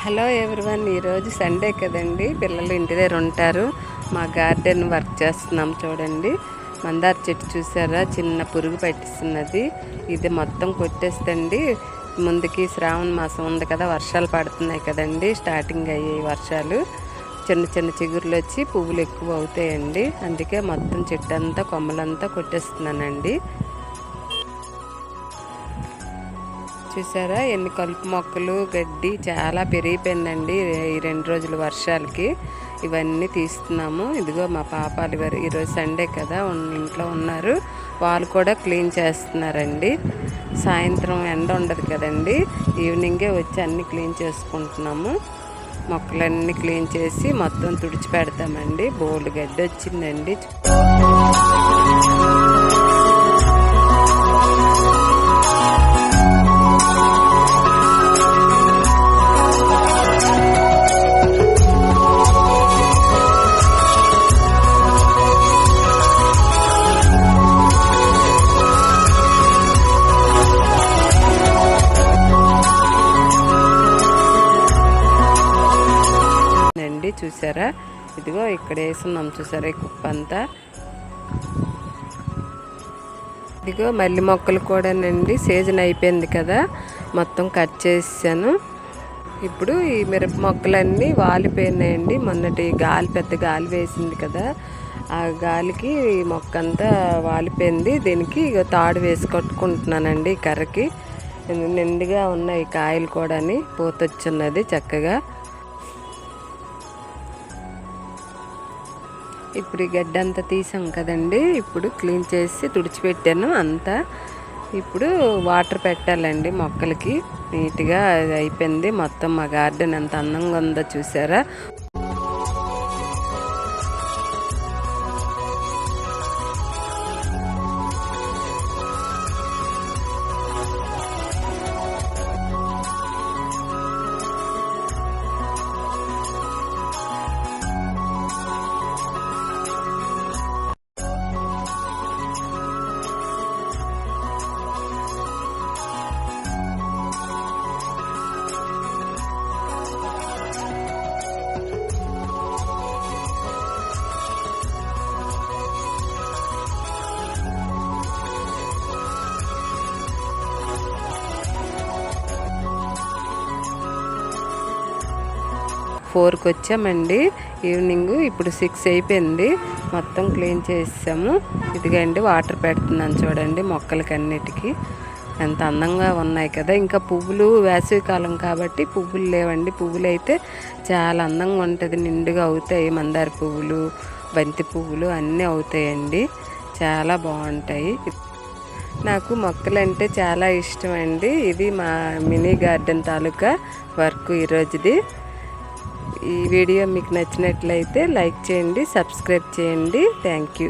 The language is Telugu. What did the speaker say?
హలో ఎవ్రీవన్, ఈరోజు సండే కదండి, పిల్లలు ఇంటి దగ్గర ఉంటారు. మా గార్డెన్ వర్క్ చేస్తున్నాం. చూడండి, మందార చెట్టు చూసారా, చిన్న పురుగు పట్టిస్తున్నది. ఇది మొత్తం కొట్టేస్తండి. ముందుకి శ్రావణ మాసం ఉంది కదా, వర్షాలు పడుతున్నాయి కదండి, స్టార్టింగ్ అయ్యాయి వర్షాలు. చిన్న చిన్న చిగురులు వచ్చి పువ్వులు ఎక్కువ అవుతాయండి. అందుకే మొత్తం చెట్టు అంతా కొమ్మలంతా కొట్టేస్తున్నానండి. చూసారా ఎన్ని కలుపు మొక్కలు, గడ్డి చాలా పెరిగిపోయిందండి ఈ 2 రోజుల వర్షాలకి. ఇవన్నీ తీస్తున్నాము. ఇదిగో మా పాపాలు ఈరోజు సండే కదా, ఇంట్లో ఉన్నారు. వాళ్ళు కూడా క్లీన్ చేస్తున్నారండి. సాయంత్రం ఎండ ఉండదు కదండి, ఈవినింగే వచ్చి అన్నీ క్లీన్ చేసుకుంటున్నాము. మొక్కలన్నీ క్లీన్ చేసి మొత్తం తుడిచి పెడతామండి. బోల్డ్ గడ్డి వచ్చిందండి. చూసారా, ఇదిగో ఇక్కడ వేసున్నాం. చూసారా ఈ కుప్ప అంతా. ఇదిగో మల్లి మొక్కలు కూడానండి, సీజన్ అయిపోయింది కదా, మొత్తం కట్ చేసాను. ఇప్పుడు ఈ మిరప మొక్కలన్నీ వాలిపోయినాయండి. మొన్నటి గాలి, పెద్ద గాలి వేసింది కదా, ఆ గాలికి ఈ మొక్క అంతా వాలిపోయింది. దీనికి తాడు వేసి కట్టుకుంటున్నానండి ఈ కర్రకి. నిండుగా ఉన్నాయి కాయలు కూడా, పూతొచ్చున్నది చక్కగా. ఇప్పుడు ఈ గడ్డి అంతా తీసాం కదండి, ఇప్పుడు క్లీన్ చేసి తుడిచిపెట్టాను అంతా. ఇప్పుడు వాటర్ పెట్టాలండి మొక్కలకి. నీట్గా అయిపోయింది మొత్తం. మా గార్డెన్ ఎంత అందంగా ఉందో చూసారా. ఫోర్కి వచ్చామండి ఈవినింగ్. ఇప్పుడు 6 అయిపోయింది. మొత్తం క్లీన్ చేసాము. ఇదిగండి వాటర్ పెడుతున్నాను చూడండి మొక్కలకి అన్నిటికీ. ఎంత అందంగా ఉన్నాయి కదా. ఇంకా పువ్వులు వేసవికాలం కాబట్టి పువ్వులు లేవండి. పువ్వులు అయితే చాలా అందంగా ఉంటుంది, నిండుగా అవుతాయి. మందార పువ్వులు, బంతి పువ్వులు అన్నీ అవుతాయండి, చాలా బాగుంటాయి. నాకు మొక్కలంటే చాలా ఇష్టం అండి. ఇది మా మినీ గార్డెన్ తాలూకా వర్క్ ఈరోజుది. ఈ వీడియో మీకు నచ్చినట్లయితే లైక్ చేయండి, సబ్స్క్రైబ్ చేయండి. Thank you.